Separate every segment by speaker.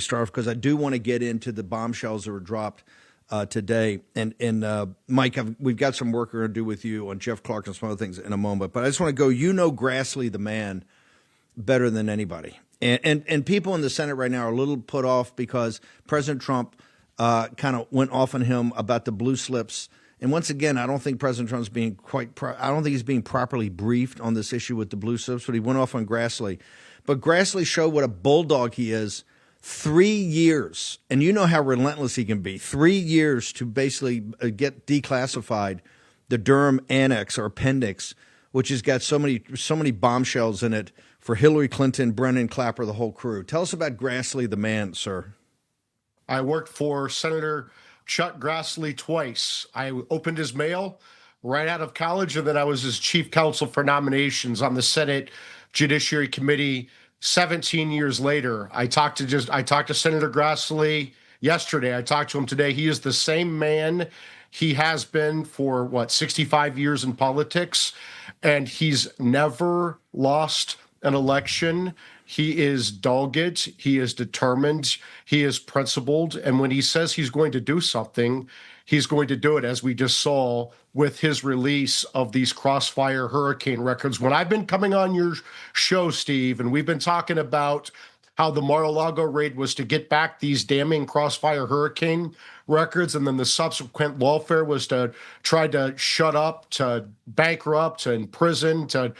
Speaker 1: start because I do want to get into the bombshells that were dropped today. And Mike, we've got some work we're going to do with you on Jeff Clark and some other things in a moment. But I just want to go, Grassley, the man, better than anybody. And people in the Senate right now are a little put off because President Trump kind of went off on him about the blue slips. And once again, I don't think President Trump's being I don't think he's being properly briefed on this issue with the blue slips, but he went off on Grassley. But Grassley showed what a bulldog he is. 3 years, and you know how relentless he can be. 3 years to basically get declassified the Durham Annex or Appendix, which has got so many bombshells in it for Hillary Clinton, Brennan Clapper, the whole crew. Tell us about Grassley, the man, sir.
Speaker 2: I worked for Senator Chuck Grassley twice. I opened his mail right out of college, and then I was his chief counsel for nominations on the Senate Judiciary Committee 17 years later. I talked to Senator Grassley yesterday. I talked to him today. He is the same man he has been for, 65 years in politics, and he's never lost an election. He is dogged, he is determined, he is principled, and when he says he's going to do something, he's going to do it, as we just saw with his release of these Crossfire hurricane records. When I've been coming on your show, Steve, and we've been talking about how the Mar-a-Lago raid was to get back these damning Crossfire hurricane records, and then the subsequent lawfare was to try to shut up, to bankrupt, to imprison, to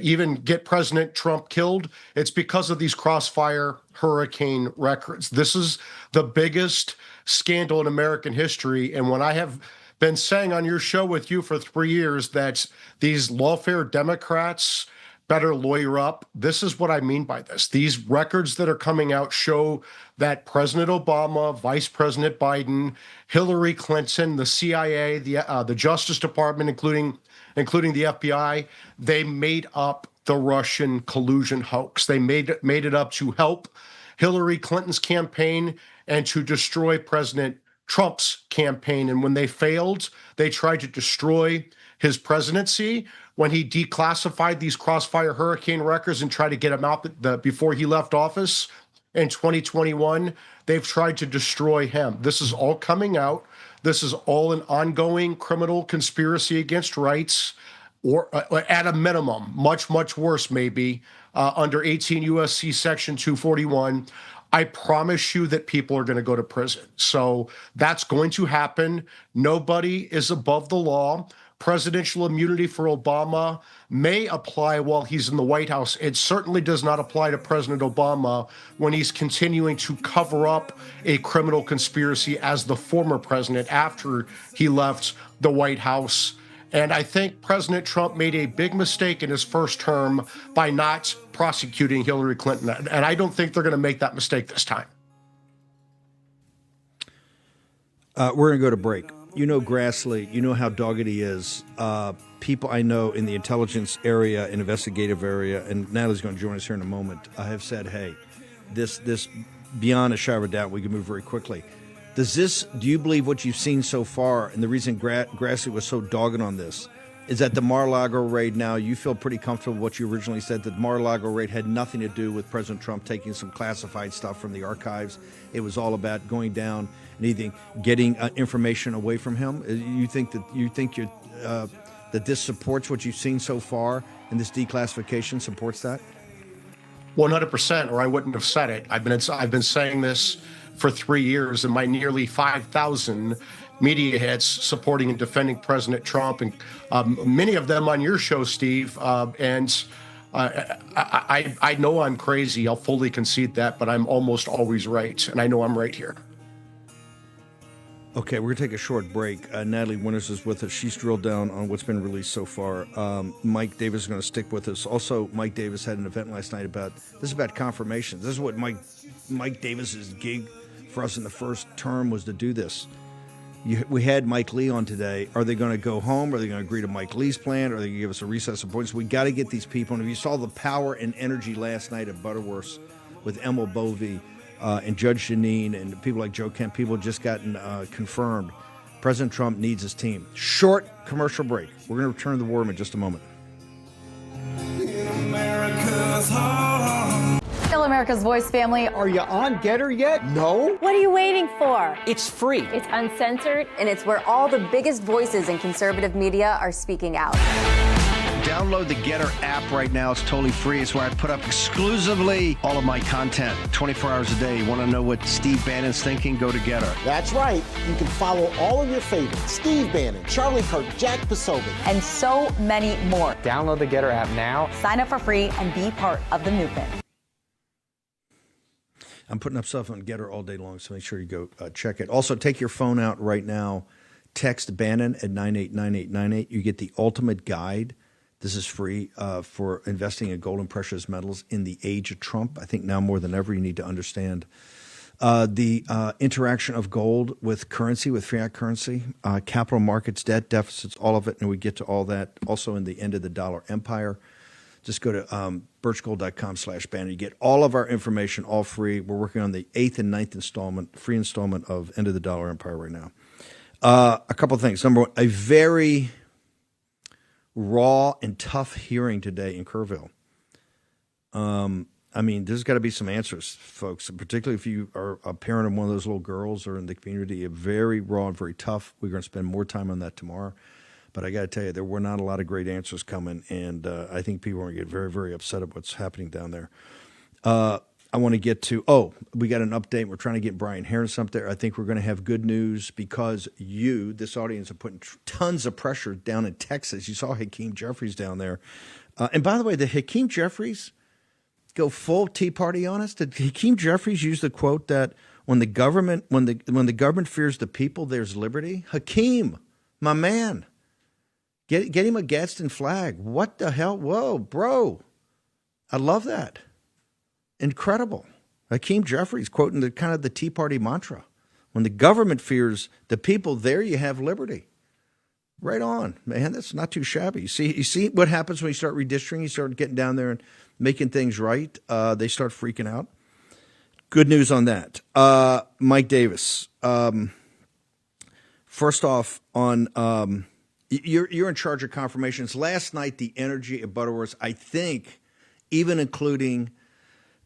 Speaker 2: even get President Trump killed, it's because of these Crossfire hurricane records. This is the biggest scandal in American history. And when I have been saying on your show with you for 3 years that these lawfare Democrats better lawyer up, this is what I mean by this. These records that are coming out show that President Obama, Vice President Biden, Hillary Clinton, the CIA, the Justice Department, including the FBI, they made up the Russian collusion hoax. They made it up to help Hillary Clinton's campaign and to destroy President Trump's campaign. And when they failed, they tried to destroy his presidency. When he declassified these Crossfire hurricane records and tried to get him out before he left office in 2021, they've tried to destroy him. This is all coming out. This is all an ongoing criminal conspiracy against rights, or at a minimum, much, much worse maybe, under 18 U.S.C. Section 241. I promise you that people are going to go to prison. So that's going to happen. Nobody is above the law. Presidential immunity for Obama may apply while he's in the White House. It certainly does not apply to President Obama when he's continuing to cover up a criminal conspiracy as the former president after he left the White House. And I think President Trump made a big mistake in his first term by not prosecuting Hillary Clinton. And I don't think they're going to make that mistake this time.
Speaker 1: We're going to go to break. You know Grassley, you know how dogged he is. People I know in the intelligence area, investigative area, and Natalie's going to join us here in a moment, have said, hey, this beyond a shadow of a doubt, we can move very quickly. Do you believe what you've seen so far, and the reason Grassley was so dogged on this, is that the Mar-a-Lago raid now, you feel pretty comfortable with what you originally said, that the Mar-a-Lago raid had nothing to do with President Trump taking some classified stuff from the archives. It was all about going down and either getting information away from him. You think that this supports what you've seen so far, and this declassification supports that?
Speaker 2: 100%, or I wouldn't have said it. I've been saying this for 3 years, and my nearly 5,000 media hits supporting and defending President Trump, and many of them on your show, Steve. And I know I'm crazy. I'll fully concede that, but I'm almost always right, and I know I'm right here.
Speaker 1: Okay, we're going to take a short break. Natalie Winters is with us. She's drilled down on what's been released so far. Mike Davis is going to stick with us. Also, Mike Davis had an event last night about confirmations. This is what Mike Davis's gig for us in the first term was to do this. We had Mike Lee on today. Are they going to go home? Are they going to agree to Mike Lee's plan? Are they going to give us a recess of points? We got to get these people. And if you saw the power and energy last night at Butterworth's with Emil Bovey, and Judge Jeanine and people like Joe Kemp, people just gotten confirmed. President Trump needs his team. Short commercial break. We're going to return to the war room in just a moment.
Speaker 3: Fellow America's Voice family.
Speaker 4: Are you on Getter yet? No?
Speaker 5: What are you waiting for?
Speaker 4: It's free.
Speaker 5: It's uncensored.
Speaker 6: And it's where all the biggest voices in conservative media are speaking out.
Speaker 7: Download the Getter app right now. It's totally free. It's where I put up exclusively all of my content 24 hours a day. You want to know what Steve Bannon's thinking? Go to Getter.
Speaker 8: That's right. You can follow all of your favorites. Steve Bannon, Charlie Kirk, Jack Posobiec,
Speaker 3: And so many more.
Speaker 4: Download the Getter app now.
Speaker 3: Sign up for free and be part of the movement.
Speaker 1: I'm putting up stuff on Getter all day long, so make sure you go check it. Also, take your phone out right now. Text Bannon at 989898. You get the ultimate guide. This is free for investing in gold and precious metals in the age of Trump. I think now more than ever you need to understand the interaction of gold with currency, with fiat currency, capital markets, debt, deficits, all of it. And we get to all that also in the End of the Dollar Empire. Just go to birchgold.com/Bannon. You get all of our information, all free. We're working on the 8th and 9th installment, free installment of End of the Dollar Empire right now. A couple of things. Number one, a very raw and tough hearing today in Kerrville. I mean, there's got to be some answers, folks, particularly if you are a parent of one of those little girls or in the community. Very raw and very tough. We're going to spend more time on that tomorrow. But I got to tell you, there were not a lot of great answers coming, and I think people are going to get very, very upset at what's happening down there. I want to get to, we got an update. We're trying to get Brian Harris up there. I think we're going to have good news because you, this audience, are putting tons of pressure down in Texas. You saw Hakeem Jeffries down there. And by the way, did Hakeem Jeffries go full Tea Party on us? Did Hakeem Jeffries use the quote that when the government fears the people, there's liberty? Hakeem, my man, get him a Gadsden flag. What the hell? Whoa, bro. I love that. Incredible. Hakeem Jeffries quoting the kind of the Tea Party mantra. When the government fears the people, there you have liberty. Right on, man. That's not too shabby. You see what happens when you start redistricting? You start getting down there and making things right. They start freaking out. Good news on that. Mike Davis. First off, on you're in charge of confirmations. Last night, the energy at Butterworth, I think, even including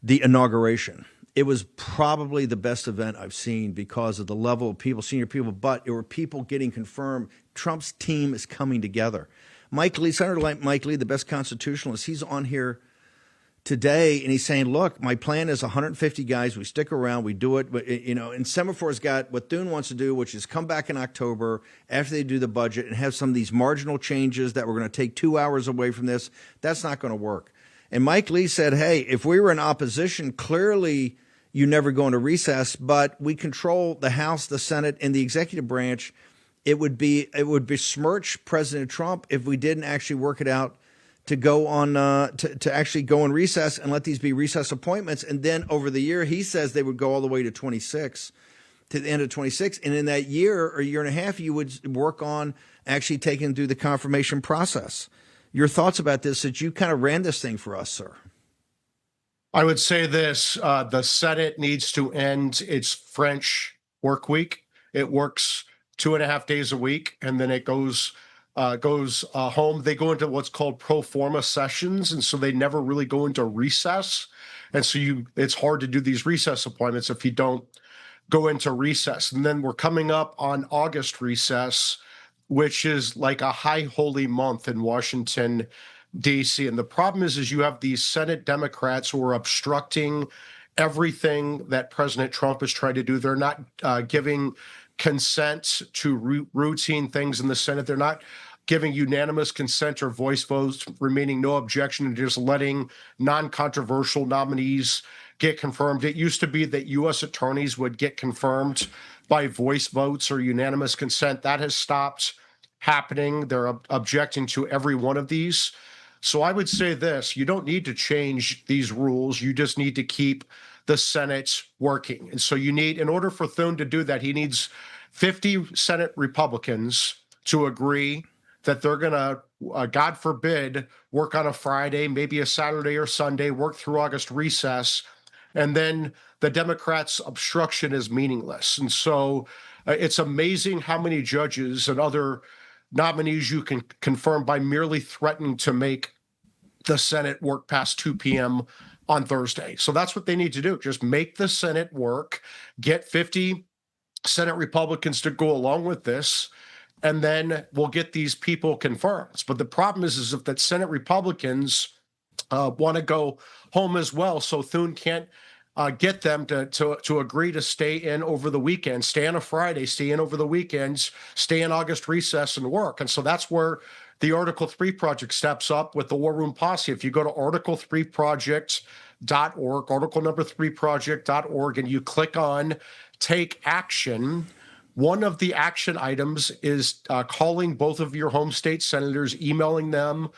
Speaker 1: the inauguration, it was probably the best event I've seen because of the level of people, senior people, but it were people getting confirmed. Trump's team is coming together. Mike Lee, Senator Mike Lee, the best constitutionalist, he's on here today and he's saying, look, my plan is 150 guys. We stick around, we do it. But, and Semaphor's got what Thune wants to do, which is come back in October after they do the budget and have some of these marginal changes that we're going to take 2 hours away from this. That's not going to work. And Mike Lee said, hey, if we were in opposition, clearly you never go into recess, but we control the House, the Senate, and the executive branch. It would besmirch President Trump if we didn't actually work it out to go on to actually go in recess and let these be recess appointments. And then over the year, he says they would go all the way to 26, to the end of 26. And in that year or year and a half, you would work on actually taking through the confirmation process. Your thoughts about this, that you kind of ran this thing for us, sir?
Speaker 2: I would say this, the Senate needs to end its French work week. It works 2.5 days a week, and then it goes home. They go into what's called pro forma sessions, and so they never really go into recess. And so it's hard to do these recess appointments if you don't go into recess. And then we're coming up on August recess, which is like a high holy month in Washington, D.C. And the problem is you have these Senate Democrats who are obstructing everything that President Trump is trying to do. They're not giving consent to routine things in the Senate. They're not giving unanimous consent or voice votes, remaining no objection, and just letting non-controversial nominees get confirmed. It used to be that U.S. attorneys would get confirmed by voice votes or unanimous consent. That has stopped happening. They're objecting to every one of these. So I would say this, you don't need to change these rules. You just need to keep the Senate working. And so in order for Thune to do that, he needs 50 Senate Republicans to agree that they're going to, God forbid, work on a Friday, maybe a Saturday or Sunday, work through August recess, and then the Democrats' obstruction is meaningless. And so it's amazing how many judges and other nominees you can confirm by merely threatening to make the Senate work past 2 p.m. on Thursday. So that's what they need to do. Just make the Senate work, get 50 Senate Republicans to go along with this, and then we'll get these people confirmed. But the problem is if that Senate Republicans want to go home as well, so Thune can't get them to agree to stay in over the weekend, stay on a Friday, stay in over the weekends, stay in August recess and work. And so that's where the Article 3 project steps up with the War Room Posse. If you go to article3project.org, article number 3project.org, and you click on Take Action, one of the action items is calling both of your home state senators, emailing them,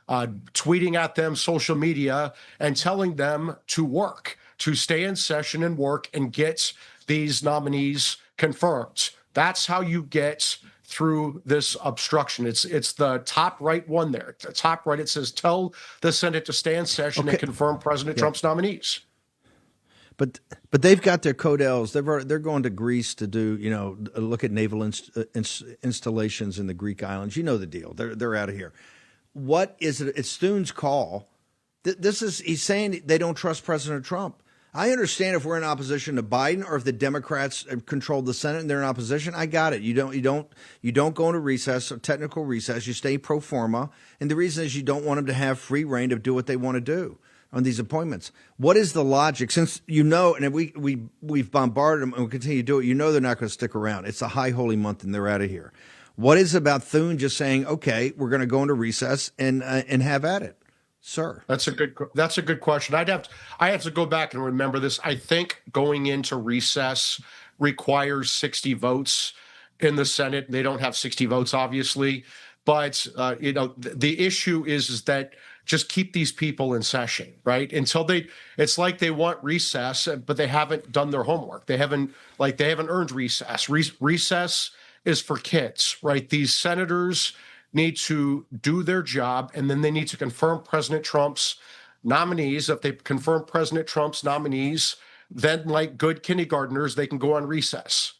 Speaker 2: tweeting at them, social media, and telling them to work, to stay in session and work and get these nominees confirmed. That's how you get through this obstruction. It's the top right one there. The top right, it says, tell the Senate to stay in session and confirm President Trump's nominees.
Speaker 1: But they've got their Codels. They're going to Greece to do, look at naval installations in the Greek islands. You know the deal. They're out of here. What is it? It's Thune's call. He's saying they don't trust President Trump. I understand if we're in opposition to Biden or if the Democrats control the Senate and they're in opposition. I got it. You don't go into recess, technical recess. You stay pro forma, and the reason is you don't want them to have free reign to do what they want to do on these appointments. What is the logic? Since and we've bombarded them and we continue to do it, they're not going to stick around. It's a high holy month and they're out of here. What is about Thune just saying, okay, we're going to go into recess and have at it, sir?
Speaker 2: That's a good question. I have to go back and remember this. I think going into recess requires 60 votes in the Senate. They don't have 60 votes, obviously, but the issue is that just keep these people in session, right? Until it's like they want recess, but they haven't done their homework. They haven't earned recess. Recess is for kids, right? These senators need to do their job, and then they need to confirm President Trump's nominees. If they confirm President Trump's nominees, then like good kindergartners, they can go on recess.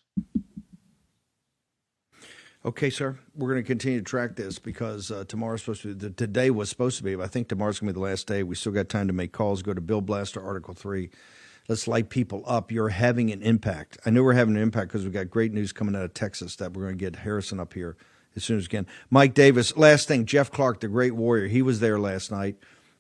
Speaker 1: Okay, sir. We're going to continue to track this because tomorrow's supposed to be, today was supposed to be, but I think tomorrow's going to be the last day. We still got time to make calls. Go to Bill Blaster, Article 3. Let's light people up. You're having an impact. I know we're having an impact because we've got great news coming out of Texas that we're going to get Harrison up here as soon as we can. Mike Davis, last thing, Jeff Clark, the great warrior, he was there last night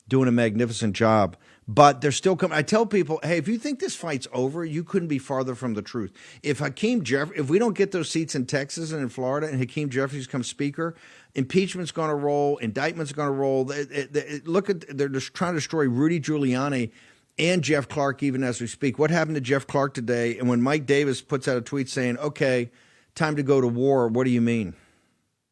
Speaker 1: doing a magnificent job. But they're still coming. I tell people, hey, if you think this fight's over, you couldn't be farther from the truth. If we don't get those seats in Texas and in Florida and Hakeem Jeffries comes speaker, impeachment's going to roll, indictment's going to roll. They're just trying to destroy Rudy Giuliani and Jeff Clark even as we speak. What happened to Jeff Clark today? And when Mike Davis puts out a tweet saying, okay, time to go to war, what do you mean?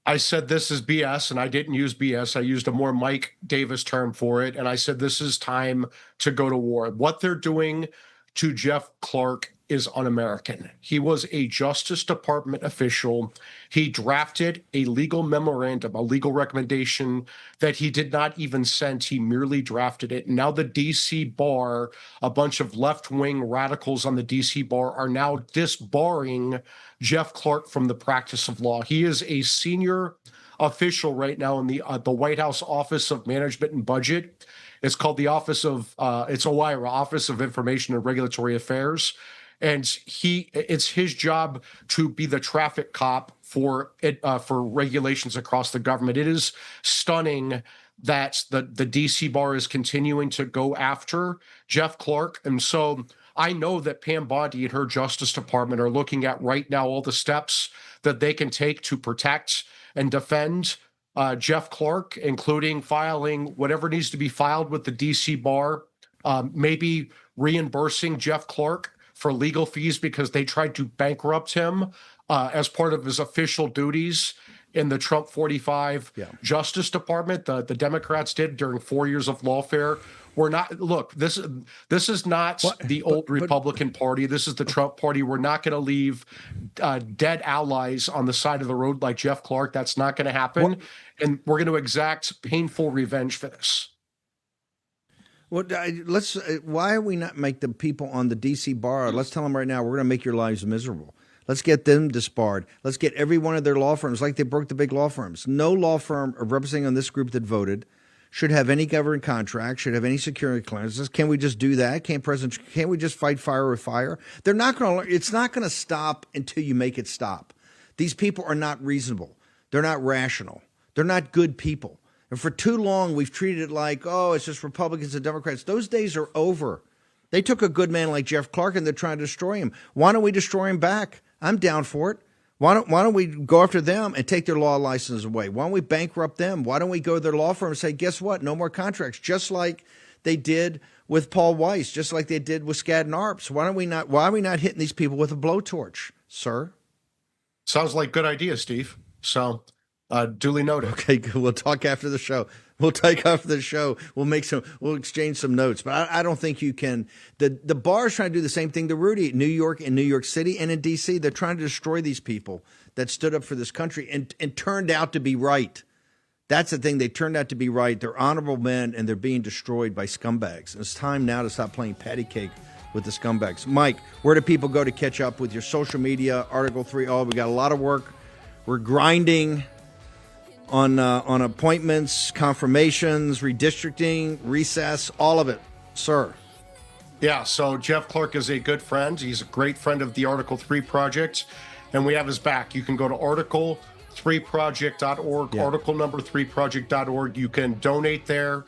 Speaker 2: I said this is BS, and I didn't use BS. I used a more Mike Davis term for it, and I said this is time to go to war. What they're doing to Jeff Clark is un-American. He was a Justice Department official. He drafted a legal memorandum, a legal recommendation that he did not even send. He merely drafted it. Now the D.C. bar, a bunch of left-wing radicals on the D.C. bar are now disbarring Jeff Clark from the practice of law. He is a senior official right now in the White House Office of Management and Budget. It's called the Office of OIRA, Office of Information and Regulatory Affairs. And it's his job to be the traffic cop for regulations across the government. It is stunning that the DC bar is continuing to go after Jeff Clark. And so I know that Pam Bondi and her Justice Department are looking at right now all the steps that they can take to protect and defend Jeff Clark, including filing whatever needs to be filed with the DC bar, maybe reimbursing Jeff Clark for legal fees because they tried to bankrupt him as part of his official duties in the Trump 45 Justice Department. The Democrats did during 4 years of lawfare. This is not the old Republican Party. This is the Trump Party. We're not going to leave dead allies on the side of the road like Jeff Clark. That's not going to happen. And we're going to exact painful revenge for this.
Speaker 1: Well, why are we not make the people on the D.C. bar? Let's tell them right now, we're going to make your lives miserable. Let's get them disbarred. Let's get every one of their law firms, like they broke the big law firms. No law firm representing on this group that voted should have any government contract, should have any security clearances. Can we just do that? Can't we just fight fire with fire? They're not going to. It's not going to stop until you make it stop. These people are not reasonable. They're not rational. They're not good people. And for too long, we've treated it like, oh, it's just Republicans and Democrats. Those days are over. They took a good man like Jeff Clark and they're trying to destroy him. Why don't we destroy him back? I'm down for it. Why don't we go after them and take their law license away? Why don't we bankrupt them? Why don't we go to their law firm and say, guess what? No more contracts, just like they did with Paul Weiss, just like they did with Skadden Arps. Why are we not hitting these people with a blowtorch, sir?
Speaker 2: Sounds like good idea, Steve. So duly noted.
Speaker 1: Okay, good. We'll talk after the show. We'll take after the show. We'll exchange some notes. But I don't think you can. The bar is trying to do the same thing to Rudy. New York and New York City and in D.C., they're trying to destroy these people that stood up for this country and turned out to be right. That's the thing. They turned out to be right. They're honorable men, and they're being destroyed by scumbags. And it's time now to stop playing patty cake with the scumbags. Mike, where do people go to catch up with your social media, Article 3? Oh, we got a lot of work. We're grinding on appointments, confirmations, redistricting, recess, all of it, sir.
Speaker 2: Yeah, so Jeff Clark is a good friend. He's a great friend of the Article 3 Project, and we have his back. You can go to article3project.org, article number 3project.org. You can donate there,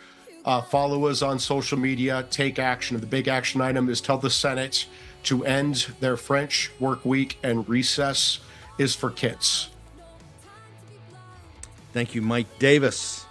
Speaker 2: follow us on social media, take action. The big action item is tell the Senate to end their French work week, and recess is for kids.
Speaker 1: Thank you, Mike Davis.